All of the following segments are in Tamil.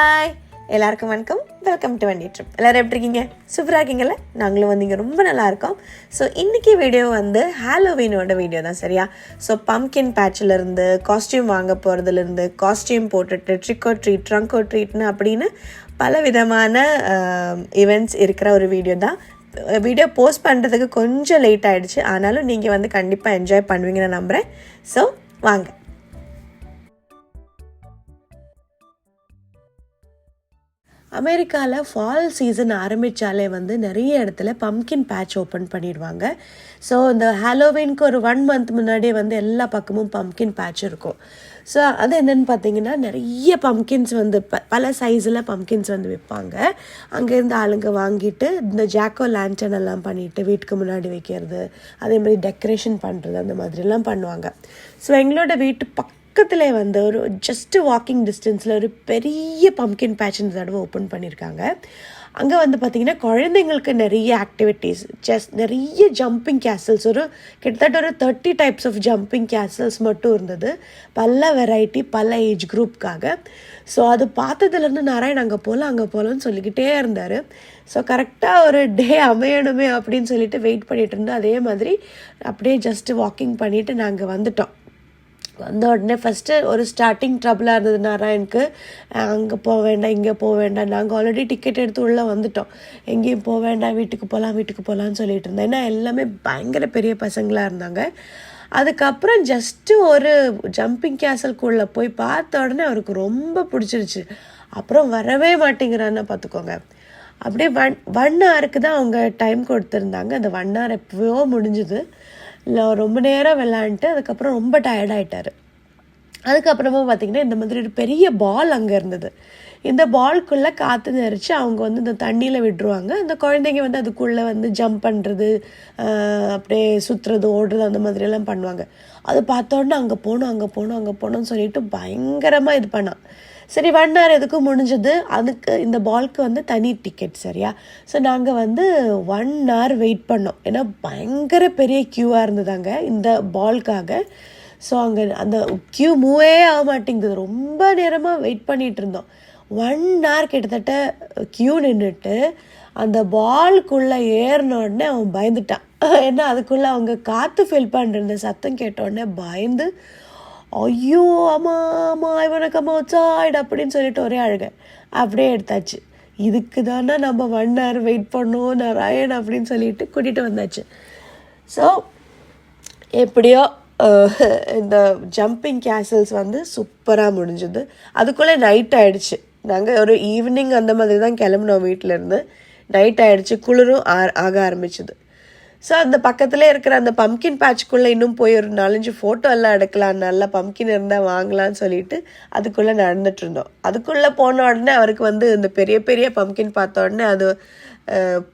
ஹாய் எல்லாருக்கும் வணக்கம். வெல்கம் டு வண்டி ட்ரிப். எல்லோரும் எப்படி இருக்கீங்க? சூப்பராக இருக்கீங்களே? நாங்களும் வந்து இங்கே ரொம்ப நல்லாயிருக்கோம். ஸோ இன்றைக்கி வீடியோ வந்து ஹாலோவீனோட வீடியோ தான், சரியா? ஸோ பம்கின் பேட்சிலேருந்து காஸ்டியூம் வாங்க போகிறதுலேருந்து காஸ்டியூம் போட்டுட்டு ட்ரிக்கோ ட்ரீட் ட்ரங்கோ ட்ரீட்னு அப்படின்னு பல விதமான ஈவெண்ட்ஸ் இருக்கிற ஒரு வீடியோ தான். வீடியோ போஸ்ட் பண்ணுறதுக்கு கொஞ்சம் லேட் ஆகிடுச்சு, ஆனாலும் நீங்கள் வந்து கண்டிப்பாக என்ஜாய் பண்ணுவீங்கன்னு நம்புகிறேன். ஸோ வாங்க. அமெரிக்காவில் ஃபால் சீசன் ஆரம்பித்தாலே வந்து நிறைய இடத்துல பம்கின் பேட்ச் ஓப்பன் பண்ணிடுவாங்க. ஸோ இந்த ஹாலோவீனுக்கு ஒரு 1 month முன்னாடியே வந்து எல்லா பக்கமும் பம்கின் பேட்ச் இருக்கும். ஸோ அது என்னென்னு பார்த்தீங்கன்னா, நிறைய பம்கின்ஸ் வந்து பல சைஸில் பம்கின்ஸ் வந்து விற்பாங்க. அங்கேருந்து ஆளுங்க வாங்கிட்டு இந்த ஜாக்கோ லேண்டன் எல்லாம் பண்ணிவிட்டு வீட்டுக்கு முன்னாடி வைக்கிறது, அதே மாதிரி டெக்கரேஷன் பண்ணுறது, அந்த மாதிரிலாம் பண்ணுவாங்க. ஸோ எங்களோட வீட்டு பக்கத்தில் வந்து ஒரு ஜஸ்ட்டு வாக்கிங் டிஸ்டன்ஸில் ஒரு பெரிய பம்கின் பேட்ச் இந்த தடவை ஓப்பன் பண்ணியிருக்காங்க. அங்கே வந்து பார்த்திங்கன்னா குழந்தைங்களுக்கு நிறைய ஆக்டிவிட்டீஸ், நிறைய ஜம்பிங் கேசல்ஸ், கிட்டத்தட்ட ஒரு 30 டைப்ஸ் ஆஃப் ஜம்பிங் கேசல்ஸ் மட்டும் இருந்தது. பல வெரைட்டி, பல ஏஜ் குரூப்புக்காக. ஸோ அது பார்த்ததுலேருந்து நாராயண் அங்கே போகலான்னு சொல்லிக்கிட்டே இருந்தார். ஸோ கரெக்டாக ஒரு டே அமையணுமே அப்படின்னு சொல்லிட்டு வெயிட் பண்ணிகிட்டு இருந்தோம். அதே மாதிரி அப்படியே ஜஸ்ட்டு வாக்கிங் பண்ணிவிட்டு நாங்கள் வந்துட்டோம். வந்த உடனே ஃபஸ்ட்டு ஒரு ஸ்டார்டிங் ட்ரபிளாக இருந்தது நாராயணுக்கு. அங்கே போக வேண்டாம், இங்கே போக வேண்டாம். நாங்கள் ஆல்ரெடி டிக்கெட் எடுத்து உள்ளே வந்துட்டோம். எங்கேயும் போக வேண்டாம், வீட்டுக்கு போகலான்னு சொல்லிட்டு இருந்தேன். ஏன்னா எல்லாமே பயங்கர பெரிய பசங்களாக இருந்தாங்க. அதுக்கப்புறம் ஜஸ்ட்டு ஒரு ஜம்பிங் கேசல்குள்ளே போய் பார்த்த உடனே அவருக்கு ரொம்ப பிடிச்சிருச்சு. அப்புறம் வரவே மாட்டேங்கிறான்னு பார்த்துக்கோங்க. அப்படியே 1 hour தான் அவங்க டைம் கொடுத்துருந்தாங்க. அந்த 1 hour எப்போயோ முடிஞ்சுது. இல்லை ரொம்ப நேரம் விளாண்டுட்டு அதுக்கப்புறம் ரொம்ப டயர்டாயிட்டார். அதுக்கப்புறமா பார்த்திங்கன்னா இந்த மாதிரி ஒரு பெரிய பால் அங்கே இருந்தது. இந்த பால்குள்ளே காற்று நெரிச்சு அவங்க வந்து இந்த தண்ணியில் விட்டுருவாங்க. அந்த குழந்தைங்க வந்து அதுக்குள்ளே வந்து ஜம்ப் பண்ணுறது, அப்படியே சுற்றுறது, ஓடுறது, அந்த மாதிரியெல்லாம் பண்ணுவாங்க. அது பார்த்தோன்னே அங்கே போகணும்னு சொல்லிட்டு பயங்கரமாக இது பண்ணான். சரி, 1 hour எதுக்கும் முடிஞ்சது. அதுக்கு இந்த பால்க்கு வந்து தனி டிக்கெட், சரியா? ஸோ நாங்கள் வந்து 1 hour வெயிட் பண்ணோம். ஏன்னா பயங்கர பெரிய க்யூவாக இருந்ததாங்க இந்த பால்க்காக. ஸோ அங்கே அந்த க்யூ மூவே ஆக மாட்டேங்குது. ரொம்ப நேரமாக வெயிட் பண்ணிகிட்டு இருந்தோம். 1 hour கிட்டத்தட்ட க்யூ நின்றுட்டு அந்த பால்குள்ளே ஏறின உடனே அவன் பயந்துட்டான். ஏன்னா அதுக்குள்ளே அவங்க காற்று ஃபில் பண்ணுற சத்தம் கேட்ட உடனே பயந்து, ஐயோ ஆமாம் இவனுக்கு அம்மா வச்சாயிடு அப்படின்னு சொல்லிட்டு ஒரே அழுக. அப்படியே எடுத்தாச்சு. இதுக்கு தானே நம்ம 1 hour வெயிட் பண்ணோம் நாராயண் அப்படின்னு சொல்லிட்டு கூட்டிகிட்டு வந்தாச்சு. ஸோ எப்படியோ இந்த ஜம்பிங் கேசல்ஸ் வந்து சூப்பராக முடிஞ்சுது. அதுக்குள்ளே நைட் ஆகிடுச்சு. நாங்கள் ஒரு ஈவினிங் அந்த மாதிரி தான் கிளம்பினோம் வீட்டிலேருந்து. நைட் ஆகிடுச்சு, குளிரும் ஆக ஆரம்பிச்சுது. ஸோ அந்த பக்கத்தில் இருக்கிற அந்த பம்கின் பேட்ச்க்குள்ளே இன்னும் போய் ஒரு 4-5 ஃபோட்டோ எல்லாம் எடுக்கலாம், நல்லா பம்கின் இருந்தால் வாங்கலான்னு சொல்லிட்டு அதுக்குள்ளே நடந்துட்டு இருந்தோம். அதுக்குள்ளே போன உடனே அவருக்கு வந்து இந்த பெரிய பெரிய பம்கின் பார்த்த உடனே அது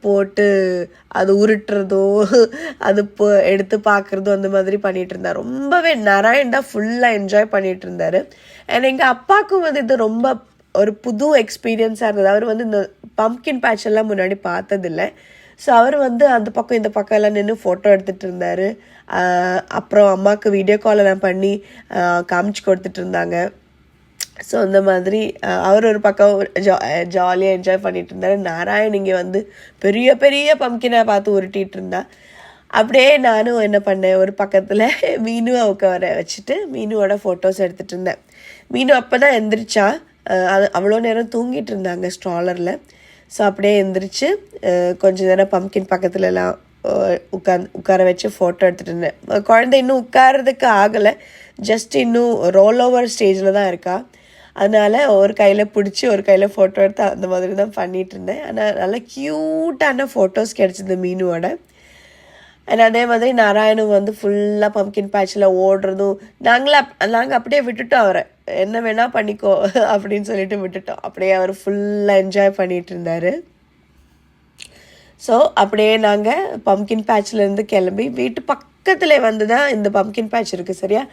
போட்டு அது உருட்டுறதோ, அது எடுத்து பார்க்குறதோ, அந்த மாதிரி பண்ணிகிட்டு இருந்தார். ரொம்பவே நாராயண் தான் ஃபுல்லாக என்ஜாய் பண்ணிகிட்டு இருந்தார். அண்ட் எங்கள் அப்பாவுக்கும் வந்து இது ரொம்ப ஒரு புது எக்ஸ்பீரியன்ஸாக இருந்தது. அவர் வந்து இந்த பம்கின் பேட்ச் எல்லாம் முன்னாடி பார்த்ததில்லை. ஸோ அவர் வந்து அந்த பக்கம் இந்த பக்கம் எல்லாம் நின்று ஃபோட்டோ எடுத்துகிட்டு இருந்தார். அப்புறம் அம்மாவுக்கு வீடியோ கால் எல்லாம் பண்ணி காமிச்சு கொடுத்துட்டு இருந்தாங்க. ஸோ இந்த மாதிரி அவர் ஒரு பக்கம் ஜாலியாக என்ஜாய் பண்ணிகிட்டு இருந்தார். நாராயண் இங்கே வந்து பெரிய பெரிய பம்கினை பார்த்து உருட்டிகிட்டு இருந்தா. அப்படியே நானும் என்ன பண்ணேன், ஒரு பக்கத்தில் மீனுவை உட்கார வச்சுட்டு மீனுவோட ஃபோட்டோஸ் எடுத்துகிட்டு இருந்தேன். மீனு அப்போ தான் எந்திரிச்சா. அவ்வளோ நேரம் தூங்கிட்டு இருந்தாங்க ஸ்ட்ராலரில். ஸோ அப்படியே எந்திரிச்சு கொஞ்ச நேரம் பம்கின் பக்கத்துலலாம் உட்கார வச்சு ஃபோட்டோ எடுத்துகிட்டு இருந்தேன். குழந்தை இன்னும் உட்காரதுக்கு ஆகலை, ஜஸ்ட் இன்னும் ரோல் ஓவர் ஸ்டேஜில் தான் இருக்கா. அதனால் ஒரு கையில் பிடிச்சி ஒரு கையில் ஃபோட்டோ எடுத்து அந்த மாதிரி தான் பண்ணிகிட்டு இருந்தேன். ஆனால் நல்லா க்யூட்டான ஃபோட்டோஸ் கிடச்சிது மீனுவோட. அண்ட் அதே மாதிரி நாராயணும் வந்து ஃபுல்லாக பம்கின் பேட்சில் ஓடுறதும் நாங்கள் அப்படியே விட்டுட்டோம். அவரை என்ன வேணால் பண்ணிக்கோ அப்படின்னு சொல்லிட்டு விட்டுட்டோம். அப்படியே அவர் ஃபுல்லாக என்ஜாய் பண்ணிகிட்டு இருந்தார். ஸோ அப்படியே நாங்கள் பம்கின் பேட்ச்லேருந்து கிளம்பி வீட்டு பக்கத்தில் வந்து தான் இந்த பம்கின் பேட்ச் இருக்குது, சரியா?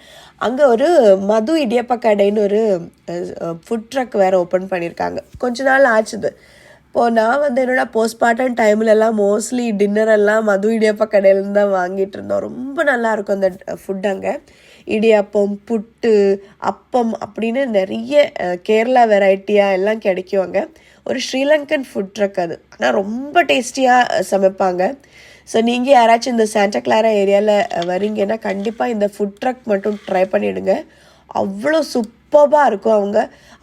அங்கே ஒரு மது இடியப்ப கடைன்னு ஒரு ஃபுட் ட்ரக் வேறு ஓப்பன் பண்ணியிருக்காங்க. கொஞ்ச நாள் ஆச்சுது. இப்போது நான் வந்து என்னோடய போஸ்ட்மார்ட்டம் டைம்லலாம் மோஸ்ட்லி டின்னரெல்லாம் மது இடியப்ப கடையிலேருந்து தான் வாங்கிட்டு இருந்தோம். ரொம்ப நல்லாயிருக்கும் அந்த ஃபுட். அங்கே இடியாப்பம், புட்டு, அப்பம் அப்படின்னு நிறைய கேரளா வெரைட்டியாக எல்லாம் கிடைக்கும் அங்கே. ஒரு ஸ்ரீலங்கன் ஃபுட் ட்ரக் அது. ஆனால் ரொம்ப டேஸ்டியாக சமைப்பாங்க. ஸோ நீங்கள் யாராச்சும் இந்த சாண்டா கிளாரா ஏரியாவில் வரீங்கன்னா கண்டிப்பாக இந்த ஃபுட் ட்ரக் மட்டும் ட்ரை பண்ணிவிடுங்க. அவ்வளோ சூப்பராக இருக்கும். அவங்க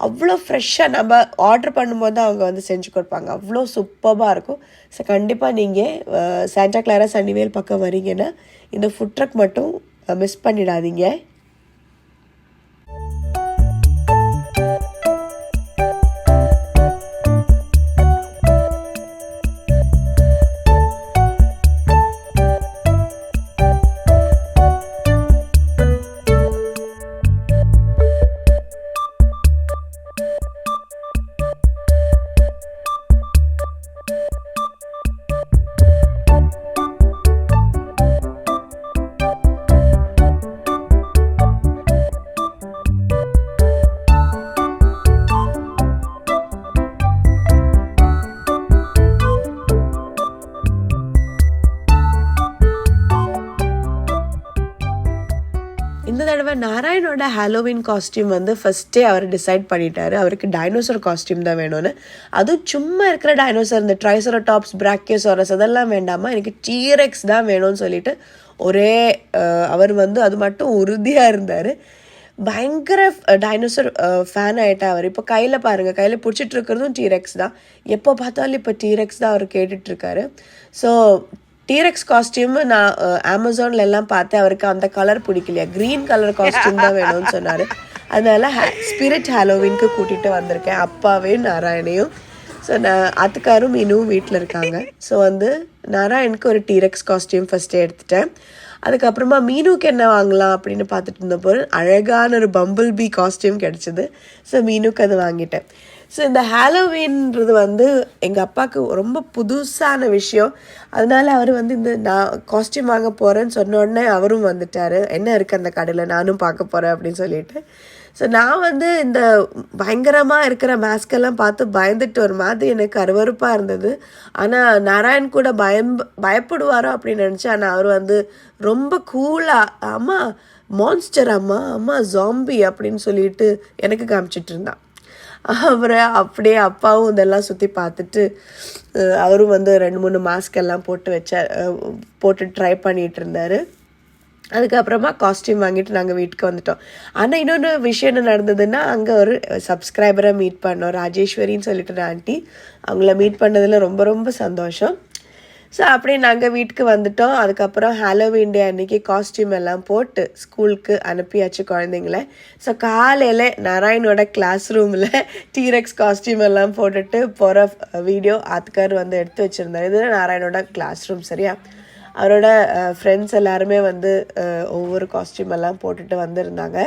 அவ்வளோ ஃப்ரெஷ்ஷாக நம்ம ஆர்டர் பண்ணும்போது தான் அவங்க வந்து செஞ்சு கொடுப்பாங்க. அவ்வளோ சூப்பராக இருக்கும். ஸோ கண்டிப்பாக நீங்கள் சாண்டா கிளாரா சன்னிவேல் பக்கம் வரீங்கன்னா இந்த ஃபுட் ட்ரக் மட்டும் மிஸ் பண்ணிடாதீங்க. இந்த தடவை நாராயணோட ஹாலோவின் காஸ்டியூம் வந்து ஃபஸ்ட்டே அவர் டிசைட் பண்ணிட்டாரு. அவருக்கு டைனோசர் காஸ்டியூம் தான் வேணும்னு. அதுவும் சும்மா இருக்கிற டைனோசர், இந்த ட்ரைசரோடாப்ஸ், பிராக்கியோசாரஸ் அதெல்லாம் வேண்டாமா, எனக்கு டீரெக்ஸ் தான் வேணும்னு சொல்லிட்டு ஒரே அவர் வந்து அது மட்டும் உறுதியாக இருந்தார். பயங்கர டைனோசர் ஃபேன் ஆகிட்டா அவர். இப்போ கையில் பாருங்கள், கையில் பிடிச்சிட்டு இருக்கிறதும் டீரெக்ஸ் தான். எப்போ பார்த்தாலும் இப்போ டீரெக்ஸ் தான் அவர் கேட்டுட்ருக்காரு. ஸோ டீரெக்ஸ் காஸ்டியூம் நான் அமேசான்ல எல்லாம் பார்த்தேன். அவருக்கு அந்த கலர் பிடிக்கலையா, க்ரீன் கலர் காஸ்டியூம் தான் வேணும்னு சொன்னார். அதனால ஸ்பிரிட் ஹாலோவின்க்கு கூட்டிகிட்டு வந்திருக்கேன் அப்பாவையும் நாராயணையும். ஸோ நான் அத்துக்காரும் இன்னும் வீட்டில் இருக்காங்க. ஸோ வந்து நாராயணுக்கு ஒரு டீரெக்ஸ் காஸ்டியூம் ஃபஸ்ட்டே எடுத்துட்டேன். அதுக்கப்புறமா மீனுக்கு என்ன வாங்கலாம் அப்படின்னு பார்த்துட்டு இருந்தப்போ அழகான ஒரு பம்பிள் பீ காஸ்டியூம் கிடச்சிது. ஸோ மீனுக்கு அது வாங்கிட்டேன். ஸோ இந்த ஹாலோவீன்றது வந்து எங்கள் அப்பாவுக்கு ரொம்ப புதுசான விஷயம். அதனால அவர் வந்து இந்த நான் காஸ்டியூம் வாங்க போகிறேன்னு சொன்ன உடனே அவரும் வந்துட்டார். என்ன இருக்குது அந்த கடையில், நானும் பார்க்க போகிறேன் அப்படின்னு சொல்லிட்டு. ஸோ நான் வந்து இந்த பயங்கரமாக இருக்கிற மாஸ்கெல்லாம் பார்த்து பயந்துட்டு ஒரு மாதிரி எனக்கு அருவருப்பாக இருந்தது. ஆனால் நாராயண் கூட பயப்படுவாரோ அப்படின்னு நினச்சேன். ஆனால் அவர் வந்து ரொம்ப கூலாக, அம்மா மான்ஸ்டர், அம்மா ஜாம்பி அப்படின்னு சொல்லிட்டு எனக்கு காமிச்சிட்டு இருந்தான். அப்புறம் அப்படியே அப்பாவும் இதெல்லாம் சுற்றி பார்த்துட்டு அவரும் வந்து 2-3 மாஸ்கெல்லாம் போட்டு ட்ரை பண்ணிகிட்டு இருந்தார். அதுக்கப்புறமா காஸ்டியூம் வாங்கிட்டு நாங்கள் வீட்டுக்கு வந்துட்டோம். ஆனால் இன்னொன்று விஷயம் என்ன நடந்ததுன்னா, அங்கே ஒரு சப்ஸ்கிரைபரை மீட் பண்ணோம், ராஜேஸ்வரின்னு சொல்லிட்டு ஒரு ஆண்டி. அவங்கள மீட் பண்ணதில் ரொம்ப ரொம்ப சந்தோஷம். ஸோ அப்படியே நாங்கள் வீட்டுக்கு வந்துட்டோம். அதுக்கப்புறம் ஹாலோவீன் டே அன்றைக்கி காஸ்டியூம் எல்லாம் போட்டு ஸ்கூலுக்கு அனுப்பியாச்சு குழந்தைங்கள. ஸோ காலையில் நாராயணோட கிளாஸ் ரூமில் டீரெக்ஸ் காஸ்டியூம் எல்லாம் போட்டுட்டு போகிற வீடியோ ஆத்துக்கார் வந்து எடுத்து வச்சுருந்தார். இது நாராயணோட கிளாஸ் ரூம், சரியா? அவரோட ஃப்ரெண்ட்ஸ் எல்லாருமே வந்து ஒவ்வொரு காஸ்டியூம் எல்லாம் போட்டுட்டு வந்திருந்தாங்க.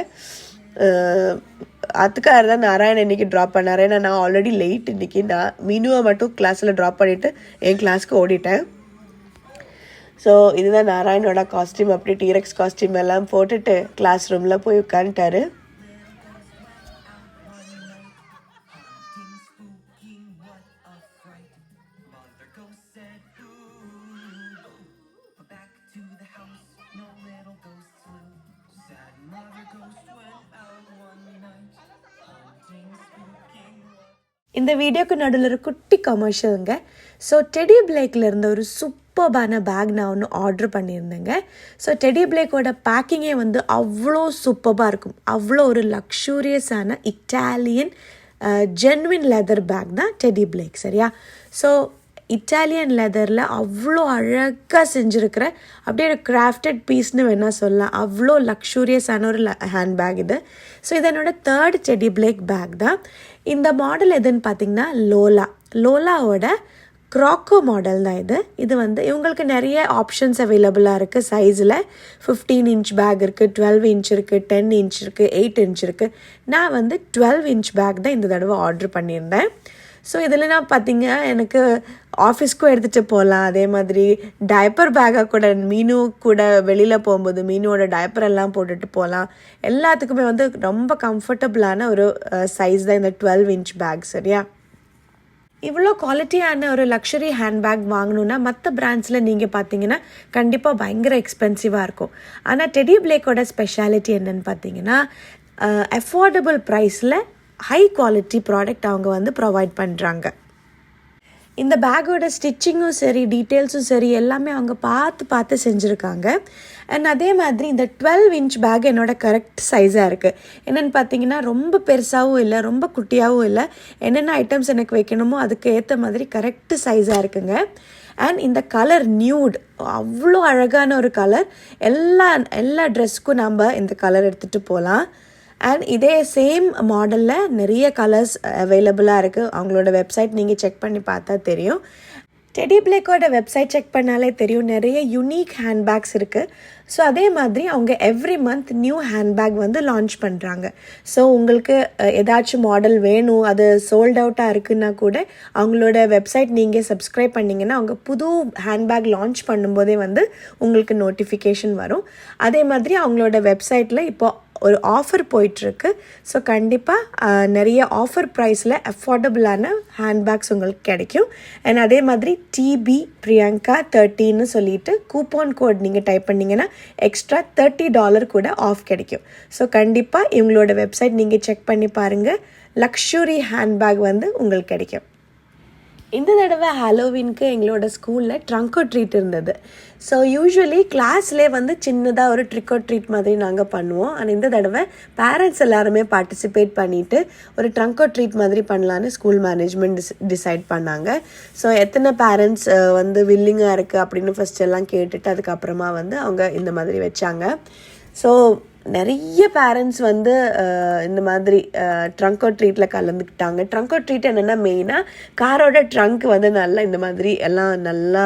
அதுக்காக தான் நாராயணன் இன்றைக்கி ட்ராப் பண்ணார். ஏன்னா நான் ஆல்ரெடி லேட் இன்றைக்கி. நான் மீனுவை மட்டும் கிளாஸில் ட்ராப் பண்ணிவிட்டு என் கிளாஸ்க்கு ஓடிட்டேன். ஸோ இதுதான் நாராயணோட காஸ்டியூம். அப்படி டீரெக்ஸ் காஸ்டியூம் எல்லாம் போட்டுட்டு கிளாஸ் ரூமில் போய் உட்காந்துட்டாரு. இந்த வீடியோக்கு நடுவில் ஒரு குட்டி கமர்ஷியலுங்க. ஸோ டெடி பிளேக்கில் இருந்த ஒரு சூப்பர்பான பேக் நான் ஒன்று ஆர்டர் பண்ணியிருந்தேங்க. ஸோ டெடி பிளேக்கோட பேக்கிங்கே வந்து அவ்வளோ சூப்பராக இருக்கும். அவ்வளோ ஒரு லக்ஸூரியஸான இட்டாலியன் ஜென்வின் லெதர் பேக் தான் டெடி பிளேக், சரியா? ஸோ இட்டாலியன் லெதரில் அவ்வளோ அழகாக செஞ்சுருக்கிற அப்படியே ஒரு கிராஃப்டட் பீஸ்னு வேணால் சொல்லலாம். அவ்வளோ லக்ஸூரியஸான ஒரு ஹேண்ட் பேக் இது. ஸோ இது என்னோட 3rd டெடி பிளேக் பேக் தான். இந்த மாடல் எதுன்னு பார்த்திங்கன்னா லோலாவோட க்ராக்கோ மாடல் தான் இது. இது வந்து இவங்களுக்கு நிறைய ஆப்ஷன்ஸ் அவைலபிளாக இருக்குது. சைஸில் 15 inch பேக் இருக்குது, 12 inch இருக்குது, 10 inch இருக்குது, 8 inch இருக்குது. நான் வந்து 12 inch பேக் தான் இந்த தடவை ஆர்டர் பண்ணியிருந்தேன். ஸோ இதில் நான் பார்த்திங்க எனக்கு ஆஃபீஸ்க்கும் எடுத்துகிட்டு போகலாம். அதே மாதிரி டைப்பர் பேக்காக கூட மீனு கூட வெளியில் போகும்போது மீனோட டைப்பர் எல்லாம் போட்டுட்டு போகலாம். எல்லாத்துக்குமே வந்து ரொம்ப கம்ஃபர்டபுளான ஒரு சைஸ் தான் இந்த 12 inch பேக், சரியா? இவ்வளோ குவாலிட்டியான ஒரு லக்ஸரி ஹேண்ட்பேக் வாங்கணுன்னா மற்ற பிராண்ட்ஸில் நீங்கள் பார்த்தீங்கன்னா கண்டிப்பாக பயங்கர எக்ஸ்பென்சிவாக இருக்கும். ஆனால் டெடி பிளேக்கோட ஸ்பெஷாலிட்டி என்னென்னு பார்த்தீங்கன்னா அஃபோர்டபுள் ப்ரைஸில் ஹை குவாலிட்டி ப்ராடக்ட் அவங்க வந்து ப்ரொவைட் பண்ணுறாங்க. இந்த பேக்கோட ஸ்டிச்சிங்கும் சரி, டீட்டெயில்ஸும் சரி, எல்லாமே அவங்க பார்த்து செஞ்சுருக்காங்க. அண்ட் அதே மாதிரி இந்த 12 இன்ச் பேக் என்னோடய கரெக்ட் சைஸாக இருக்குது. என்னென்னு பார்த்தீங்கன்னா ரொம்ப பெருசாகவும் இல்லை, ரொம்ப குட்டியாகவும் இல்லை. என்னென்ன ஐட்டம்ஸ் எனக்கு வைக்கணுமோ அதுக்கு ஏற்ற மாதிரி கரெக்டு சைஸாக இருக்குங்க. அண்ட் இந்த கலர் நியூட் அவ்வளோ அழகான ஒரு கலர். எல்லா ட்ரெஸ்க்கும் நம்ம இந்த கலர் எடுத்துகிட்டு போகலாம். அண்ட் இதே சேம் மாடலில் நிறைய கலர்ஸ் அவைலபிளாக இருக்குது. அவங்களோட வெப்சைட் நீங்கள் செக் பண்ணி பார்த்தா தெரியும். டெடி பிளேக்கோட வெப்சைட் செக் பண்ணாலே தெரியும், நிறைய யூனிக் ஹேண்ட்பேக்ஸ் இருக்குது. ஸோ அதே மாதிரி அவங்க எவ்ரி மந்த் நியூ ஹேண்ட்பேக் வந்து லான்ச் பண்ணுறாங்க. ஸோ உங்களுக்கு ஏதாச்சும் மாடல் வேணும், அது சோல்ட் அவுட்டாக இருக்குன்னா கூட அவங்களோட வெப்சைட் நீங்கள் சப்ஸ்கிரைப் பண்ணிங்கன்னா அவங்க புது ஹேண்ட்பேக் லான்ச் பண்ணும்போதே வந்து உங்களுக்கு நோட்டிஃபிகேஷன் வரும். அதே மாதிரி அவங்களோட வெப்சைட்டில் இப்போது ஒரு ஆஃபர் போயிட்டுருக்கு. ஸோ கண்டிப்பாக நிறைய ஆஃபர் ப்ரைஸில் அஃபோர்டபுளான ஹேண்ட்பேக்ஸ் உங்களுக்கு கிடைக்கும். அண்ட் அதே மாதிரி டிபி பிரியங்கா 30ன்னு சொல்லிட்டு கூப்பன் கோட் நீங்கள் டைப் பண்ணிங்கன்னா எக்ஸ்ட்ரா $30 கூட ஆஃப் கிடைக்கும். ஸோ கண்டிப்பாக இவங்களோட வெப்சைட் நீங்கள் செக் பண்ணி பாருங்கள். லக்ஸுரி ஹேண்ட்பேக் வந்து உங்களுக்கு கிடைக்கும். இந்த தடவை ஹாலோவீனுக்கு எங்களோட ஸ்கூலில் ட்ரங்க் ஆர் ட்ரீட் இருந்தது. ஸோ யூஸ்வலி கிளாஸ்லேயே வந்து சின்னதாக ஒரு ட்ரிக் ஆர் ட்ரீட் மாதிரி நாங்கள் பண்ணுவோம். ஆனால் இந்த தடவை பேரண்ட்ஸ் எல்லாருமே பார்ட்டிசிபேட் பண்ணிவிட்டு ஒரு ட்ரங்க் ஆர் ட்ரீட் மாதிரி பண்ணலான்னு ஸ்கூல் மேனேஜ்மெண்ட் டிசைட் பண்ணாங்க. ஸோ எத்தனை பேரண்ட்ஸ் வந்து வில்லிங்காக இருக்குது அப்படின்னு ஃபஸ்ட் எல்லாம் கேட்டுட்டு அதுக்கப்புறமா வந்து அவங்க இந்த மாதிரி வச்சாங்க. ஸோ நிறைய பேரண்ட்ஸ் வந்து இந்த மாதிரி ட்ரங்க் ஆர் ட்ரீட்டில் கலந்துக்கிட்டாங்க. ட்ரங்க் ஆர் ட்ரீட் என்னென்னா மெயினாக காரோட ட்ரங்க் வந்து நல்லா இந்த மாதிரி எல்லாம் நல்லா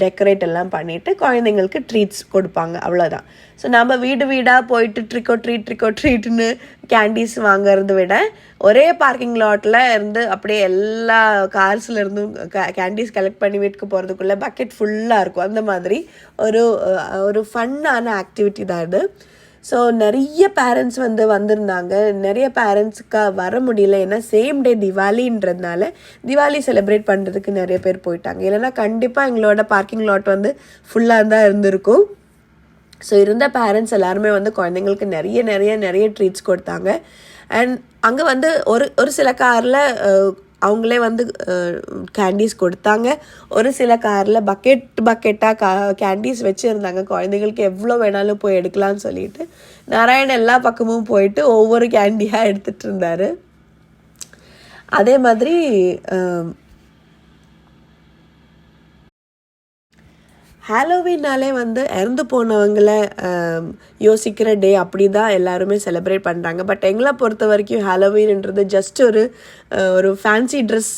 டெக்கரேட் எல்லாம் பண்ணிவிட்டு குழந்தைங்களுக்கு ட்ரீட்ஸ் கொடுப்பாங்க, அவ்வளோதான். ஸோ நம்ம வீடாக போயிட்டு ட்ரிக் ஆர் ட்ரீட்னு கேண்டீஸ் வாங்கிறத விட ஒரே பார்க்கிங் லாட்டில் இருந்து அப்படியே எல்லா கார்ஸில் இருந்தும் கேண்டீஸ் கலெக்ட் பண்ணி வீட்டுக்கு போகிறதுக்குள்ளே பக்கெட் ஃபுல்லாக இருக்கும். அந்த மாதிரி ஒரு ஃபன்னான ஆக்டிவிட்டி தான் இது. ஸோ நிறைய பேரண்ட்ஸ் வந்திருந்தாங்க. நிறைய பேரண்ட்ஸுக்கு வர முடியல, ஏன்னா சேம் டே திவாலின்றதுனால திவாலி செலிப்ரேட் பண்ணுறதுக்கு நிறைய பேர் போயிட்டாங்க. இல்லைன்னா கண்டிப்பாக எங்களோட பார்க்கிங் லாட் வந்து ஃபுல்லாக தான் இருந்திருக்கும். ஸோ இருந்த பேரண்ட்ஸ் எல்லாருமே வந்து குழந்தைங்களுக்கு நிறைய ட்ரீட்ஸ் கொடுத்தாங்க. அண்ட் அங்கே வந்து ஒரு சில காரில் அவங்களே வந்து கேண்டீஸ் கொடுத்தாங்க. ஒரு சில காரில் பக்கெட்டாக கேண்டீஸ் வச்சுருந்தாங்க. குழந்தைங்களுக்கு எவ்வளோ வேணாலும் போய் எடுக்கலாம்னு சொல்லிட்டு நாராயண் எல்லா பக்கமும் போயிட்டு ஒவ்வொரு கேண்டியாக எடுத்துகிட்டு இருந்தார். அதே மாதிரி ஹாலோவீன்னாலே வந்து இறந்து போனவங்களை யோசிக்கிற டே அப்படி தான் எல்லாருமே செலிப்ரேட் பண்ணுறாங்க. பட் எங்களை பொறுத்த வரைக்கும் ஹாலோவீன்ன்றது ஜஸ்ட் ஒரு ஃபேன்சி ட்ரெஸ்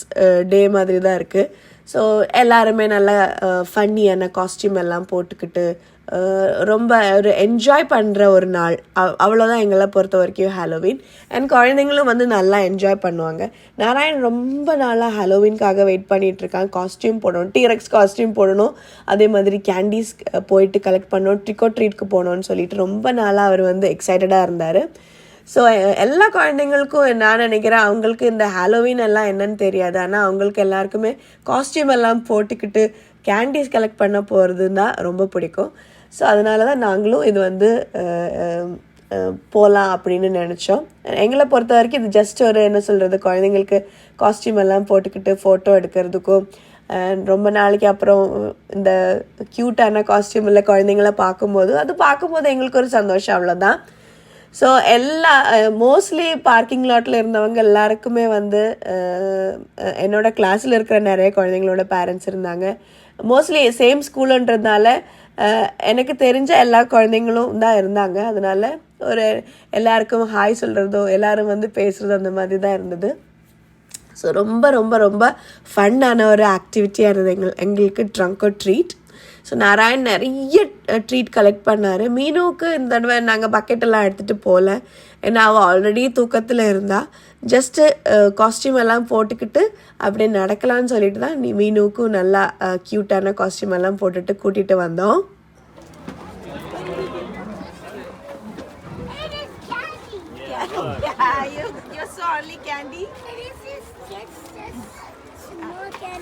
டே மாதிரி தான் இருக்குது. ஸோ எல்லாருமே நல்லா ஃபன்னியான காஸ்டியூம் எல்லாம் போட்டுக்கிட்டு ரொம்ப ஒரு என்ஜாய் பண்ணுற ஒரு நாள், அவ்வளோதான் எங்களை பொறுத்த வரைக்கும் ஹாலோவீன். அண்ட் குழந்தைங்களும் வந்து நல்லா என்ஜாய் பண்ணுவாங்க. நாராயண் ரொம்ப நாளாக ஹாலோவீனுக்காக வெயிட் பண்ணிகிட்ருக்காங்க. காஸ்டியூம் போடணும், டீரெக்ஸ் காஸ்டியூம் போடணும், அதே மாதிரி கேண்டீஸ் போயிட்டு கலெக்ட் பண்ணணும், ட்ரிக் ஆர் ட்ரீட்க்கு போகணுன்னு சொல்லிட்டு ரொம்ப நாளாக அவர் வந்து எக்ஸைட்டடாக இருந்தார். ஸோ எல்லா குழந்தைங்களுக்கும் நான் நினைக்கிறேன் அவங்களுக்கு இந்த ஹாலோவீன் எல்லாம் என்னன்னு தெரியாது. ஆனால் அவங்களுக்கு எல்லாருக்குமே காஸ்டியூம் எல்லாம் போட்டுக்கிட்டு கேண்டீஸ் கலெக்ட் பண்ண போகிறதுன்னா ரொம்ப பிடிக்கும். ஸோ அதனால தான் நாங்களும் இது வந்து போகலாம் அப்படின்னு நினச்சோம். எங்களை பொறுத்த வரைக்கும் இது ஜஸ்ட் என்ன சொல்கிறது, குழந்தைங்களுக்கு காஸ்டியூம் எல்லாம் போட்டுக்கிட்டு ஃபோட்டோ எடுக்கிறதுக்கும் ரொம்ப நாளைக்கு அப்புறம் இந்த க்யூட்டான காஸ்டியூம் இல்லை குழந்தைங்கள பார்க்கும்போது எங்களுக்கு ஒரு சந்தோஷம், அவ்வளோதான். ஸோ மோஸ்ட்லி பார்க்கிங் லாட்டில் இருந்தவங்க எல்லாருக்குமே வந்து என்னோட கிளாஸில் இருக்கிற நிறைய குழந்தைங்களோட பேரண்ட்ஸ் இருந்தாங்க. மோஸ்ட்லி சேம் ஸ்கூலுன்றதுனால எனக்கு தெரிஞ்ச எல்லா குழந்தைங்களும் தான் இருந்தாங்க. அதனால எல்லாருக்கும் ஹாய் சொல்கிறதோ எல்லாரும் வந்து பேசுகிறதோ அந்த மாதிரி தான் இருந்தது. ஸோ ரொம்ப ரொம்ப ரொம்ப ஃபன்னான ஒரு ஆக்டிவிட்டியாக இருந்தது எங்களுக்கு trick or treat. So Narayan நிறைய ட்ரீட் கலெக்ட் பண்ணார். மீனுவுக்கு இந்த தடவை நாங்கள் பக்கெட்டெல்லாம் எடுத்துகிட்டு போகல, ஏன்னா அவள் ஆல்ரெடி தூக்கத்தில் இருந்தால். ஜஸ்ட்டு காஸ்டியூம் எல்லாம் போட்டுக்கிட்டு அப்படியே நடக்கலான்னு சொல்லிட்டு தான் மீனுவுக்கும் நல்லா க்யூட்டான காஸ்டியூம் எல்லாம் போட்டுட்டு கூட்டிகிட்டு வந்தோம்.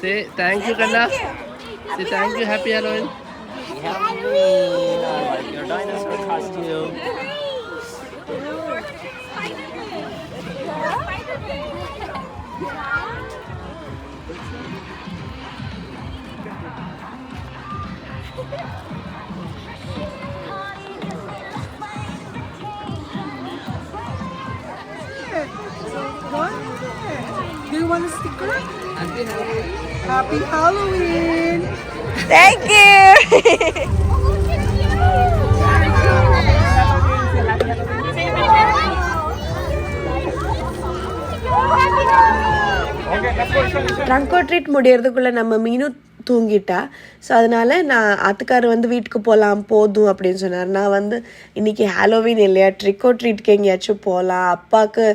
Say thank you, Kanna. Say thank you. Happy Halloween. Halloween! I like your dinosaur costume. Do you want a sticker? Happy Halloween! Thank you. Trick or treat முடியறதுக்குள்ளே நம்ம மீனும் தூங்கிட்டா. ஸோ அதனால் நான் ஆத்துக்கார் வந்து வீட்டுக்கு போகலாம் போதும் அப்படின்னு சொன்னார். நான் வந்து இன்றைக்கி ஹாலோவீன் இல்லையா, ட்ரிக் ஆர் ட்ரீட்க்கு எங்கேயாச்சும் போகலாம், அப்பாவுக்கு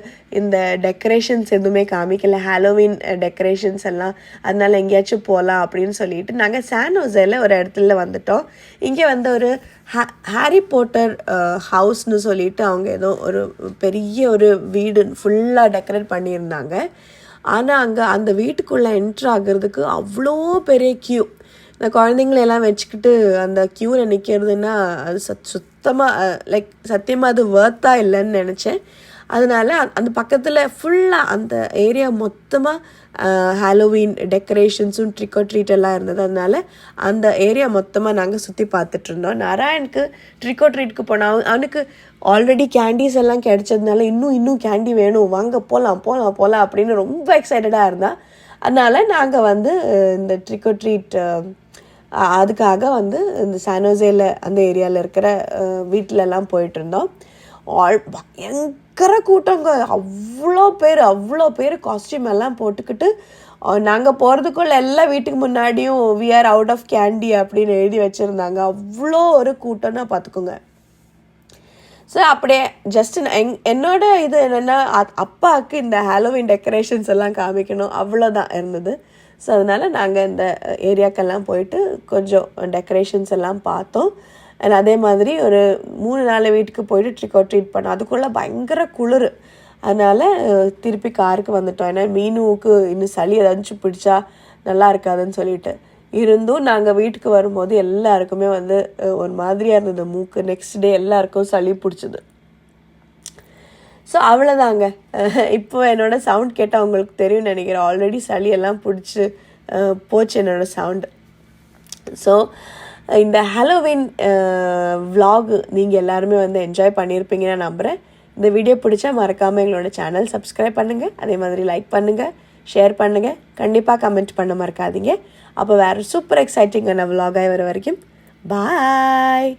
இந்த டெக்கரேஷன்ஸ் எதுவுமே காமிக்கல, ஹாலோவீன் டெக்கரேஷன்ஸ் எல்லாம், அதனால் எங்கேயாச்சும் போகலாம் அப்படின்னு சொல்லிட்டு நாங்கள் சான் ஹோசேல ஒரு இடத்துல வந்துட்டோம். இங்கே வந்து ஒரு ஹாரி பாட்டர் ஹவுஸ்னு சொல்லிட்டு அவங்க ஏதோ ஒரு பெரிய ஒரு வீடு ஃபுல்லாக டெக்கரேட் பண்ணியிருந்தாங்க. ஆனால் அங்கே அந்த வீட்டுக்குள்ளே என்ட்ரு ஆகிறதுக்கு அவ்வளோ பெரிய க்யூ. இந்த குழந்தைங்களெல்லாம் வச்சுக்கிட்டு அந்த க்யூவில் நிற்கிறதுன்னா அது சுத்தமாக லைக் சத்தியமாக அது வர்த்தாக இல்லைன்னு நினச்சேன். அதனால் அந்த பக்கத்தில் ஃபுல்லாக அந்த ஏரியா மொத்தமாக ஹாலோவீன் டெக்கரேஷன்ஸும் ட்ரிக் ஆர் ட்ரீட் எல்லாம் இருந்தது. அதனால் அந்த ஏரியா மொத்தமாக நாங்கள் சுற்றி பார்த்துட்ருந்தோம். நாராயணுக்கு ட்ரிக் ஆர் ட்ரீட்க்கு போனால் அவனுக்கு ஆல்ரெடி கேண்டீஸ் எல்லாம் கிடைச்சதுனால இன்னும் கேண்டி வேணும், வாங்க போகலாம் அப்படின்னு ரொம்ப எக்ஸைட்டடாக இருந்தால். அதனால் நாங்கள் வந்து இந்த ட்ரிக் ஆர் ட்ரீட் அதுக்காக வந்து இந்த சான் ஹோசேல அந்த ஏரியாவில் இருக்கிற வீட்டிலலாம் போயிட்டுருந்தோம். பயங்கர கூட்டங்க, அவ்வளோ பேர் காஸ்டியூம் எல்லாம் போட்டுக்கிட்டு நாங்கள் போகிறதுக்குள்ள எல்லா வீட்டுக்கு முன்னாடியும் we are out of candy அப்படின்னு எழுதி வச்சுருந்தாங்க. அவ்வளோ ஒரு கூட்டம்னா பார்த்துக்கோங்க. ஸோ அப்படியே ஜஸ்ட் என்னோட இது என்னென்னா அப்பாவுக்கு இந்த ஹாலோவீன் டெக்கரேஷன்ஸ் எல்லாம் காமிக்கணும், அவ்வளோதான் இருந்தது. ஸோ அதனால் நாங்கள் இந்த ஏரியாக்கெல்லாம் போயிட்டு கொஞ்சம் டெக்கரேஷன்ஸ் எல்லாம் பார்த்தோம். அண்ட் அதே மாதிரி ஒரு 3-4 வீட்டுக்கு போயிட்டு ட்ரிக் ஆர் ட்ரீட் பண்ணோம். அதுக்குள்ளே பயங்கர குளிர், அதனால் திருப்பி காருக்கு வந்துட்டோம். ஏன்னா மீனுவுக்கு இன்னும் சளி ஏதாச்சும் பிடிச்சா நல்லா இருக்காதுன்னு சொல்லிட்டு இருந்தும் நாங்கள் வீட்டுக்கு வரும்போது எல்லாருக்குமே வந்து ஒரு மாதிரியாக இருந்தது மூக்கு. நெக்ஸ்ட் டே எல்லாருக்கும் சளி பிடிச்சிது. ஸோ அவ்வளோதாங்க. இப்போ என்னோடய சவுண்ட் கேட்டால் அவங்களுக்கு தெரியும் நினைக்கிறேன், ஆல்ரெடி சளியெல்லாம் பிடிச்சி போச்சு என்னோடய சவுண்டு. ஸோ இந்த ஹாலோவீன் விலாக் நீங்கள் எல்லாருமே வந்து என்ஜாய் பண்ணியிருப்பீங்கன்னு நான் நம்புகிறேன். இந்த வீடியோ பிடிச்சா மறக்காமல் எங்களோட சேனல் சப்ஸ்கிரைப் பண்ணுங்கள், அதே மாதிரி லைக் பண்ணுங்கள், ஷேர் பண்ணுங்கள், கண்டிப்பாக கமெண்ட் பண்ண மறக்காதீங்க. அப்போ வேறு சூப்பர் எக்ஸைட்டிங்கான விலாகாக வர வரைக்கும் பாய்.